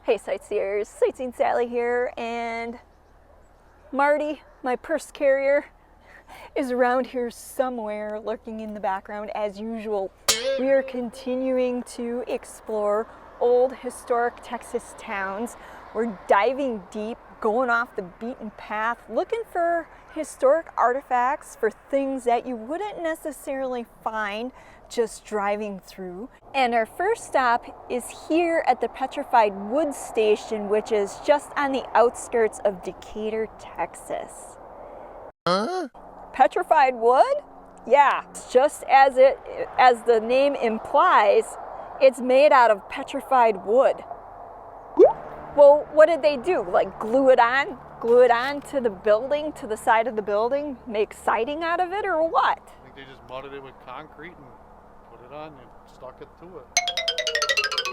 Hey sightseers, Sightseeing Sally here, and Marty, my purse carrier, is around here somewhere lurking in the background as usual. We are continuing to explore old historic Texas towns. We're diving deep, going off the beaten path, looking for historic artifacts, for things that you wouldn't necessarily find just driving through. And our first stop is here at the Petrified Wood Station, which is just on the outskirts of Decatur, Texas. Petrified wood? Yeah, just as the name implies, it's made out of petrified wood. Well, what did they do? Like glue it on to the building, to the side of the building, make siding out of it, or what? I think they just mudded it with concrete and put it on and stuck it to it.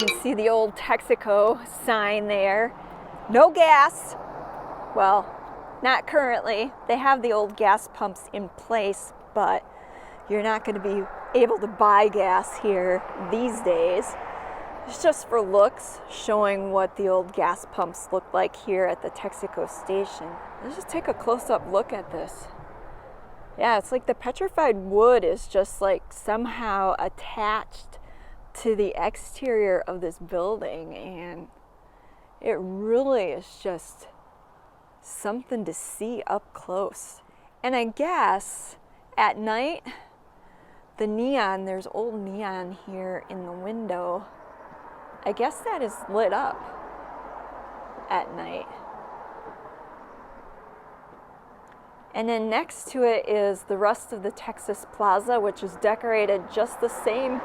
You can see the old Texaco sign there. No gas. Well, not currently. They have the old gas pumps in place, but you're not going to be able to buy gas here these days. It's just for looks, showing what the old gas pumps look like here at the Texaco station. Let's just take a close-up look at this. Yeah, it's like the petrified wood is just like somehow attached to the exterior of this building, and it really is just something to see up close. And I guess at night, the neon, there's old neon here in the window. I guess that is lit up at night. And then next to it is the rest of the Texas Plaza, which is decorated just the same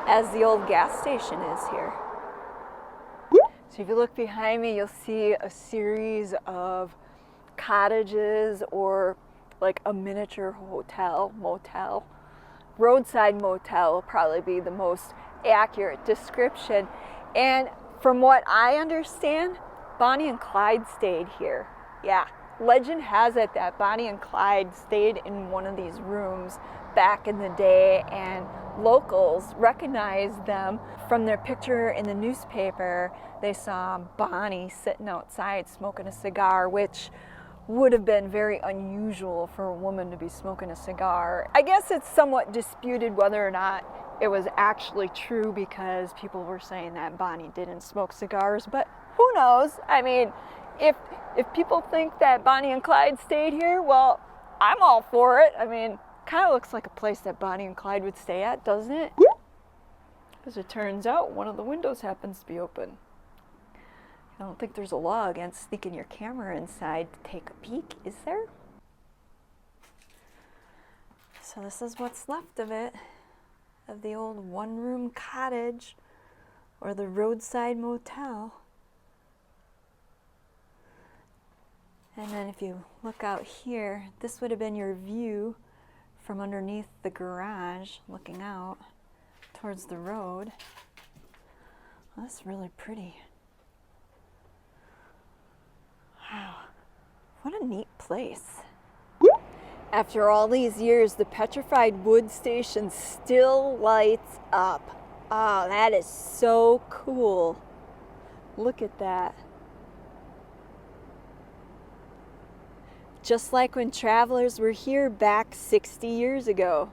as the old gas station is here. So if you look behind me, you'll see a series of cottages, or like a miniature hotel, motel. Roadside motel will probably be the most accurate description. And from what I understand, Bonnie and Clyde stayed here. Yeah, legend has it that Bonnie and Clyde stayed in one of these rooms back in the day, and locals recognized them from their picture in the newspaper. They saw Bonnie sitting outside smoking a cigar, which would have been very unusual for a woman to be smoking a cigar. I guess it's somewhat disputed whether or not it was actually true, because people were saying that Bonnie didn't smoke cigars, but who knows? I mean, if people think that Bonnie and Clyde stayed here, well, I'm all for it. I mean, kind of looks like a place that Bonnie and Clyde would stay at, doesn't it? As it turns out, one of the windows happens to be open. I don't think there's a law against sneaking your camera inside to take a peek, is there? So this is what's left of it, of the old one-room cottage, or the roadside motel. And then if you look out here, this would have been your view from underneath the garage, looking out towards the road. Well, that's really pretty. Wow, what a neat place. After all these years, the Petrified Wood Station still lights up. Oh, that is so cool. Look at that. Just like when travelers were here back 60 years ago.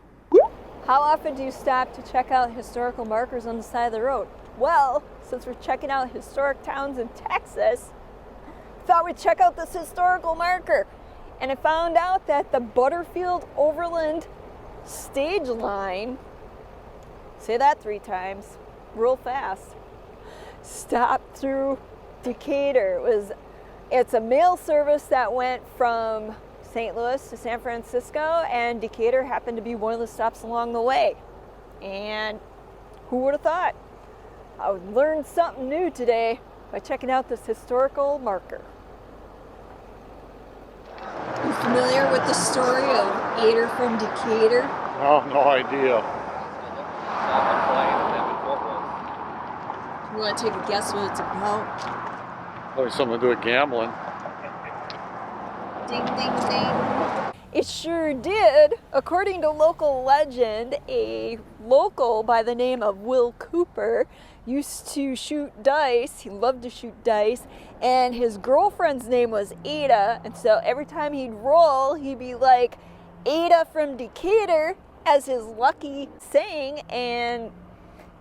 How often do you stop to check out historical markers on the side of the road? Well, since we're checking out historic towns in Texas, thought we'd check out this historical marker. And I found out that the Butterfield Overland stage line, say that 3 times, real fast, stopped through Decatur. It's a mail service that went from St. Louis to San Francisco, and Decatur happened to be one of the stops along the way. And who would have thought? I would learn something new today by checking out this historical marker. You familiar with the story of Ader from Decatur? No idea. You want to take a guess what it's about? Probably something to do with gambling. Ding, ding, ding. It sure did. According to local legend, a local by the name of Will Cooper used to shoot dice. He loved to shoot dice, and his girlfriend's name was Ada, and so every time he'd roll, he'd be like, Ada from Decatur, as his lucky saying, and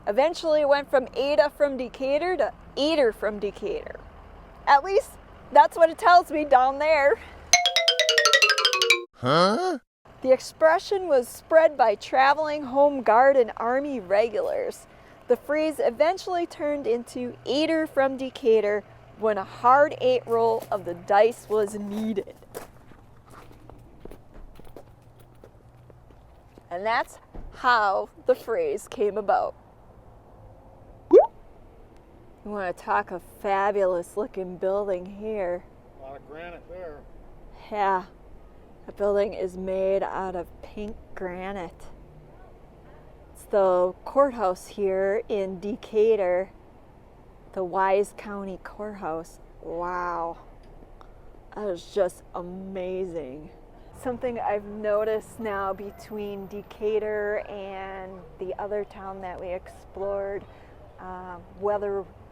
eventually it went from Ada from Decatur to Ader from Decatur. At least that's what it tells me down there. Huh? The expression was spread by traveling home guard and army regulars. The phrase eventually turned into Ader from Decatur when a hard 8 roll of the dice was needed. And that's how the phrase came about. You want to talk a fabulous looking building here. A lot of granite there. Yeah, the building is made out of pink granite. It's the courthouse here in Decatur, the Wise County Courthouse. Wow, that is just amazing. Something I've noticed now between Decatur and the other town that we explored,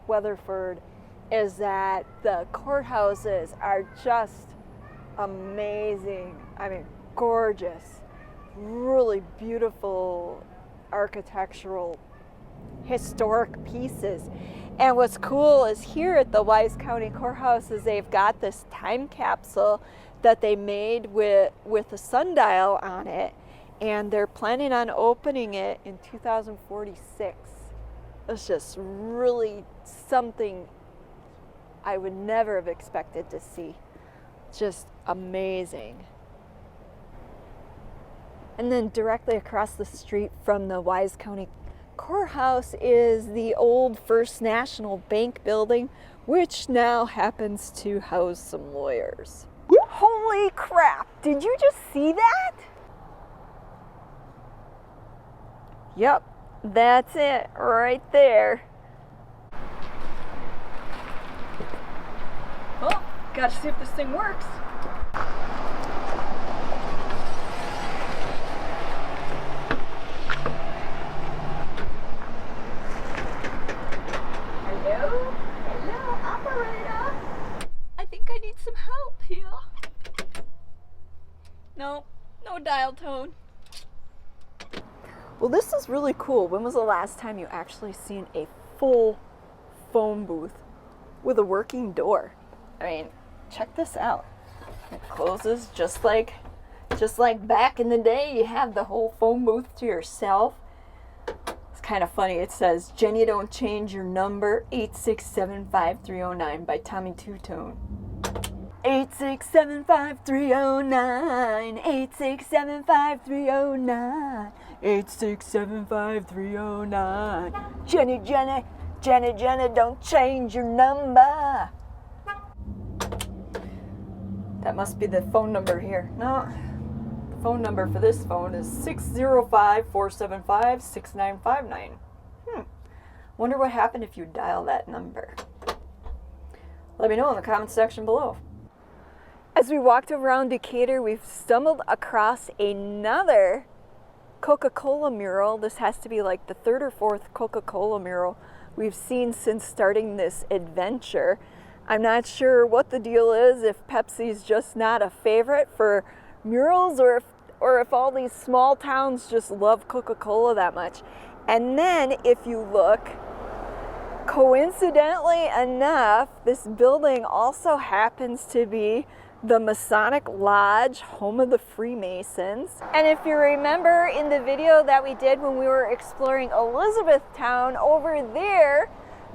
Weatherford, is that the courthouses are just amazing. I mean, gorgeous, really beautiful architectural, historic pieces. And what's cool is here at the Wise County Courthouse is they've got this time capsule that they made with a sundial on it, and they're planning on opening it in 2046. It's just really something I would never have expected to see. Just amazing. And then directly across the street from the Wise County Courthouse is the old First National Bank building, which now happens to house some lawyers. Holy crap! Did you just see that? Yep, that's it right there. Oh, gotta see if this thing works. Hello, operator. I think I need some help here. No dial tone. Well, this is really cool. When was the last time you actually seen a full phone booth with a working door? I mean, check this out. It closes just like back in the day. You have the whole phone booth to yourself. It's kind of funny. It says, Jenny, don't change your number, 8675309 by Tommy Two-Tone. 8675309, 8675309, 8675309. Jenny, don't change your number. That must be the phone number here. No, the phone number for this phone is 605-475-6959. Wonder what happened if you dial that number. Let me know in the comments section below. As we walked around Decatur, we've stumbled across another Coca-Cola mural. This has to be like the 3rd or 4th Coca-Cola mural we've seen since starting this adventure. I'm not sure what the deal is, if Pepsi's just not a favorite for murals, or if all these small towns just love Coca-Cola that much. And then if you look, coincidentally enough, this building also happens to be the Masonic Lodge, home of the Freemasons. And if you remember in the video that we did when we were exploring Elizabethtown, over there,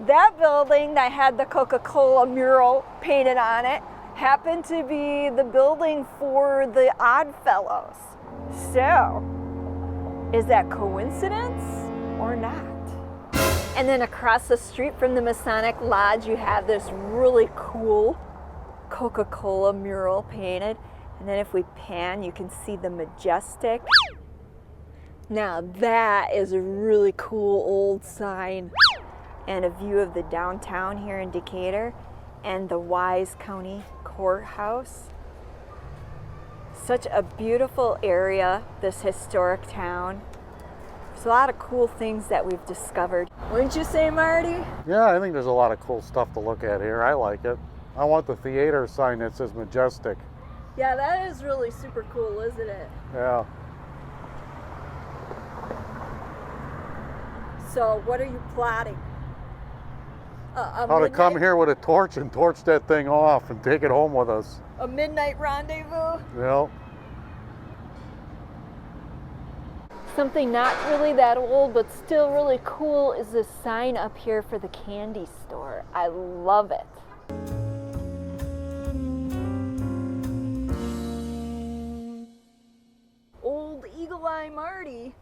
that building that had the Coca-Cola mural painted on it happened to be the building for the Oddfellows. So, is that coincidence or not? And then across the street from the Masonic Lodge, you have this really cool Coca-Cola mural painted. And then if we pan, you can see the Majestic. Now that is a really cool old sign, and a view of the downtown here in Decatur and the Wise County Courthouse. Such a beautiful area, this historic town. There's a lot of cool things that we've discovered. Wouldn't you say, Marty? Yeah, I think there's a lot of cool stuff to look at here. I like it. I want the theater sign that says Majestic. Yeah, that is really super cool, isn't it? Yeah. So, what are you plotting? How to come here with a torch and torch that thing off and take it home with us. A midnight rendezvous? Yeah. Something not really that old, but still really cool is this sign up here for the candy store. I love it. Old Eagle Eye Marty.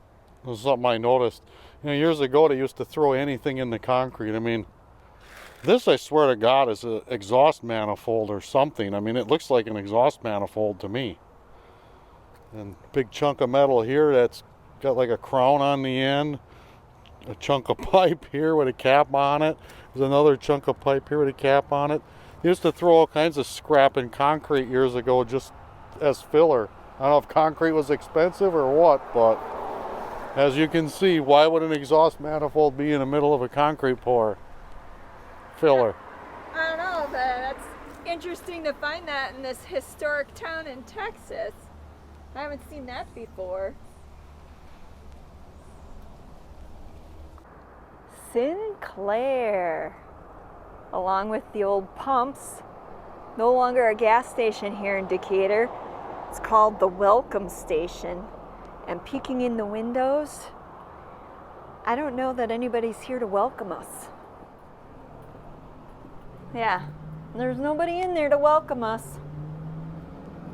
This is something I noticed. You know, years ago they used to throw anything in the concrete. I mean, this, I swear to God, is an exhaust manifold or something. I mean, it looks like an exhaust manifold to me. And big chunk of metal here that's got like a crown on the end. A chunk of pipe here with a cap on it. There's another chunk of pipe here with a cap on it. They used to throw all kinds of scrap in concrete years ago just as filler. I don't know if concrete was expensive or what, but as you can see, why would an exhaust manifold be in the middle of a concrete pour? Filler. I don't know, but that's interesting to find that in this historic town in Texas. I haven't seen that before. Sinclair, along with the old pumps. No longer a gas station here in Decatur. It's called the Welcome Station. And peeking in the windows, I don't know that anybody's here to welcome us. Yeah, there's nobody in there to welcome us.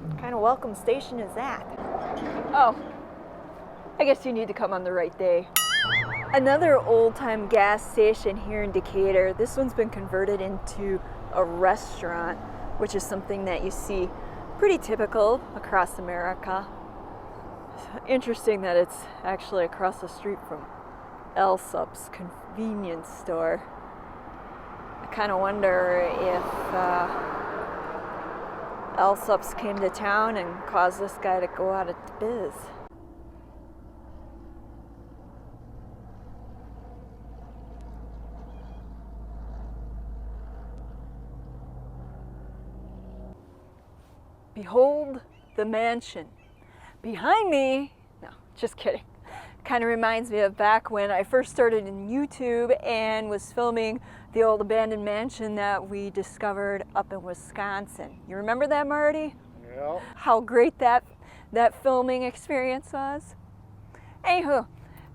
What kind of welcome station is that? Oh, I guess you need to come on the right day. Another old-time gas station here in Decatur. This one's been converted into a restaurant, which is something that you see pretty typical across America. Interesting that it's actually across the street from Elsup's convenience store. I kind of wonder if Elsup's came to town and caused this guy to go out of biz. Behold the mansion. Behind me, no, just kidding. Kind of reminds me of back when I first started in YouTube and was filming the old abandoned mansion that we discovered up in Wisconsin. You remember that, Marty? Yeah. How great that filming experience was? Anywho,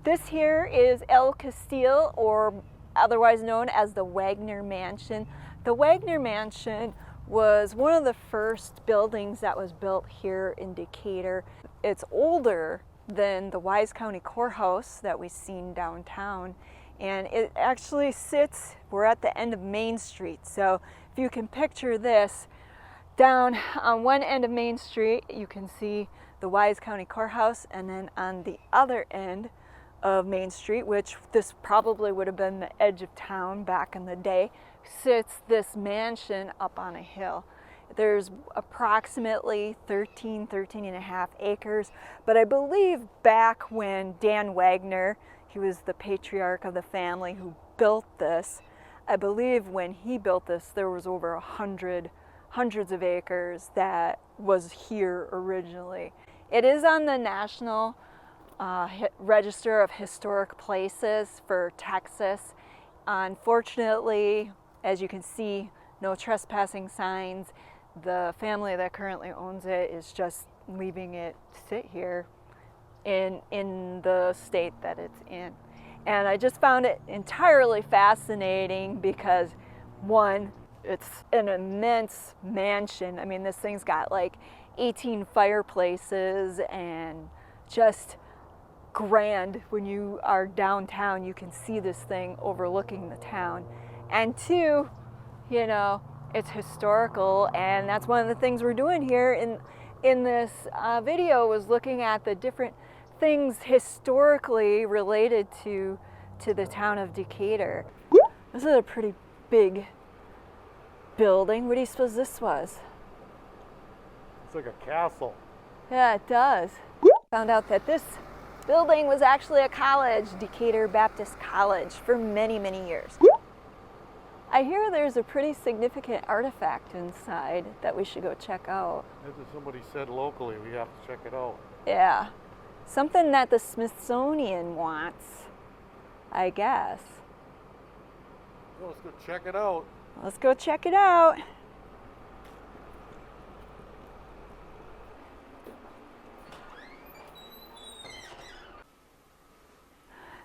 this here is El Castillo, or otherwise known as the Wagner Mansion. The Wagner Mansion was one of the first buildings that was built here in Decatur. It's older than the Wise County Courthouse that we've seen downtown, and it actually sits, we're at the end of Main Street, so if you can picture this, down on one end of Main Street you can see the Wise County Courthouse, and then on the other end of Main Street, which this probably would have been the edge of town back in the day, sits this mansion up on a hill. There's approximately 13 and a half acres, but I believe back when Dan Wagner, he was the patriarch of the family who built this, I believe when he built this there was over hundreds of acres that was here originally. It is on the National Register of Historic Places for Texas. Unfortunately, as you can see, no trespassing signs. The family that currently owns it is just leaving it sit here in the state that it's in. And I just found it entirely fascinating because, one, it's an immense mansion. I mean, this thing's got like 18 fireplaces and just grand. When you are downtown, you can see this thing overlooking the town. And two, you know, it's historical, and that's one of the things we're doing here in this video, was looking at the different things historically related to the town of Decatur. This is a pretty big building. What do you suppose this was? It's like a castle. Yeah, it does. Found out that this building was actually a college, Decatur Baptist College, for many, many years. I hear there's a pretty significant artifact inside that we should go check out. As somebody said locally, we have to check it out. Yeah, something that the Smithsonian wants, I guess. Well, let's go check it out. Let's go check it out.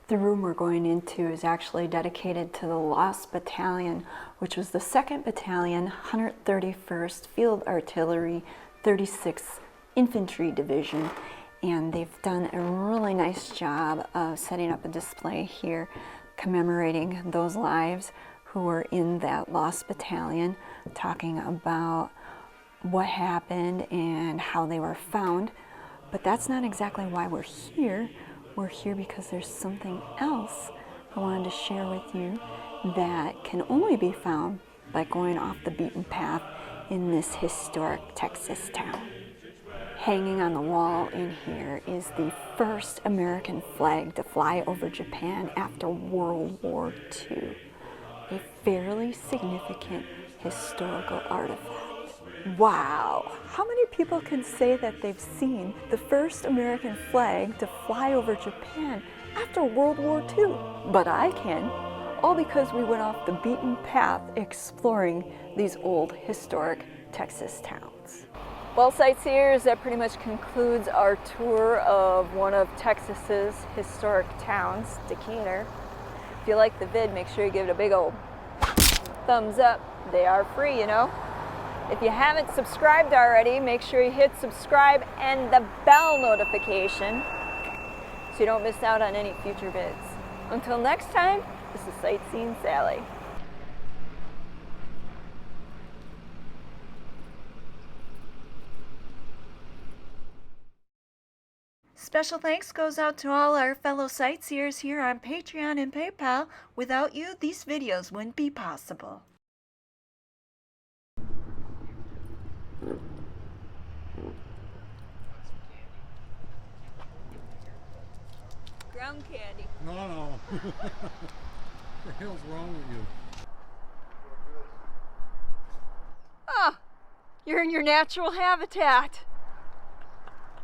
The room we're going into is actually dedicated to the Lost Battalion, which was the 2nd Battalion, 131st Field Artillery, 36th Infantry Division. And they've done a really nice job of setting up a display here commemorating those lives who were in that Lost Battalion, talking about what happened and how they were found. But that's not exactly why we're here. We're here because there's something else I wanted to share with you that can only be found by going off the beaten path in this historic Texas town. Hanging on the wall in here is the first American flag to fly over Japan after World War II. A fairly significant historical artifact. Wow! How many people can say that they've seen the first American flag to fly over Japan after World War II? But I can, all because we went off the beaten path exploring these old historic Texas towns. Well, sightseers, that pretty much concludes our tour of one of Texas's historic towns, Decatur. If you like the vid, make sure you give it a big old thumbs up. They are free, you know. If you haven't subscribed already, make sure you hit subscribe and the bell notification so you don't miss out on any future vids. Until next time, this is Sightseeing Sally. Special thanks goes out to all our fellow sightseers here on Patreon and PayPal. Without you, these videos wouldn't be possible. Ground candy. No. What the hell's wrong with you? Ah, you're in your natural habitat.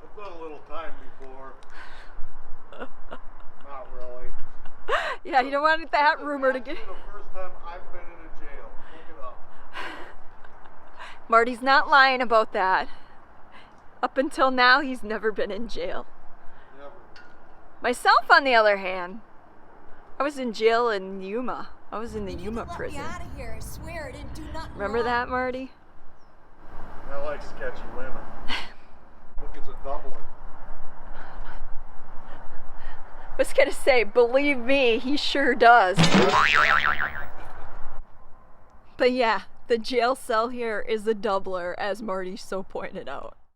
I've done a little time before. Not really. Yeah, you don't want that rumor to get... This is the first time I've been in a jail. Look it up. Marty's not lying about that. Up until now, he's never been in jail. Never. Myself, on the other hand, I was in jail in Yuma. I was in the Yuma prison. Let me out of here. I swear I didn't do nothing Remember wrong. that, Marty? I like sketchy women. Look, it's a doubler. I was gonna say, believe me, he sure does. But yeah, the jail cell here is a doubler, as Marty so pointed out.